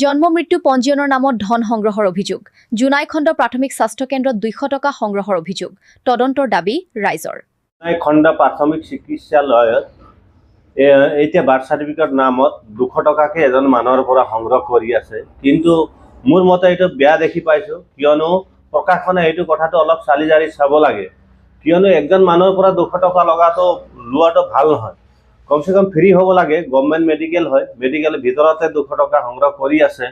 জন্ম মৃত্যু পঞ্জীয়নৰ নামত ধন সংগ্ৰহৰ অভিযোগ। জোনাই খণ্ড প্ৰাথমিক স্বাস্থ্য কেন্দ্ৰত 200 টকা সংগ্ৰহৰ অভিযোগ। তদন্তৰ দাবী ৰাইজৰ। জোনাই খণ্ড প্ৰাথমিক চিকিৎসালয়ত এতিয়া বাৰ্থ চাৰ্টিফিকেট নামত 200 টকাকে এজন মানুহৰ পৰা সংগ্ৰহ কৰি আছে। কিন্তু মোৰ মতে এইটো বেয়া দেখি পাইছো, কিয়নো প্ৰশাসনে এইটো কথাটো অলপ চালি জাৰি চাব লাগে। কিয়নো একজন মানুহৰ পৰা 200 টকা লোৱাটো ভাল নহয়। কমচে কম ফ্ৰী হ'ব লাগে। গভৰ্ণমেণ্ট মেডিকেল হয়, মেডিকেলৰ ভিতৰতে 200 টকা সংগ্ৰহ কৰি আছে।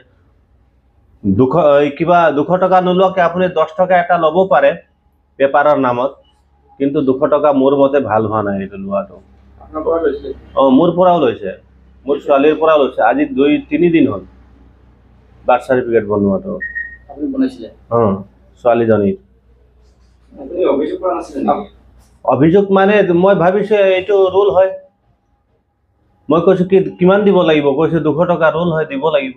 200 টকা নোলোৱাকে আপুনি 10 টকা এটা ল'ব পাৰে পেপাৰৰ নামত, কিন্তু 200 টকা মোৰ মতে ভাল হোৱা নাই এইটো লোৱাটো। মোৰ পৰাও লৈছে, মোৰ ছোৱালীৰ পৰাও লৈছে। আজি 2-3 দিন হ'ল বাৰ্থ চাৰ্টিফিকেট বনোৱাটো। ছোৱালীজনীৰ অভিযোগ মানে মই ভাবিছো এইটো ৰুল হয়। মই কৈছো কি কিমান দিব লাগিব, কৈছো 200 টকা ৰুল হয়, দিব লাগিব।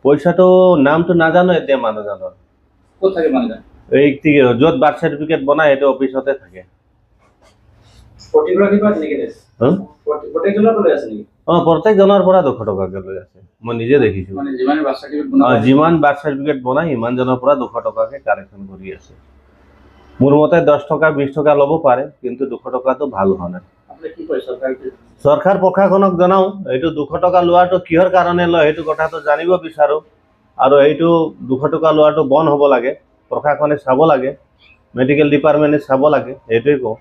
পইচাটো নামটো নাজানো এতিয়া মানুহজনৰ। এই য'ত বাৰ্থ চাৰ্টিফিকেট বনাই সেইটো অফিচতে থাকে। প্ৰত্যেকজনৰ পৰা 200 টকাকে লৈ আছে, মই নিজে দেখিছো। যিমান বাৰ্থ চাৰ্টিফিকেট বনাই ইমানজনৰ পৰা 200 টকাকে কালেকশ্যন কৰি আছে। মোৰ মতে 10 টকা 20 টকা ল'ব পাৰে, কিন্তু 200 টকাটো ভাল হোৱা নাই। চৰকাৰ প্ৰশাসনক জনাও এইটো 200 টকা লোৱাটো কিহৰ কাৰণে লয় সেইটো কথাটো জানিব বিচাৰো। আৰু এইটো 200 টকা লোৱাটো বন্ধ হ'ব লাগে, প্ৰশাসনে চাব লাগে, মেডিকেল ডিপাৰ্টমেণ্টে চাব লাগে, এইটোৱে কওঁ।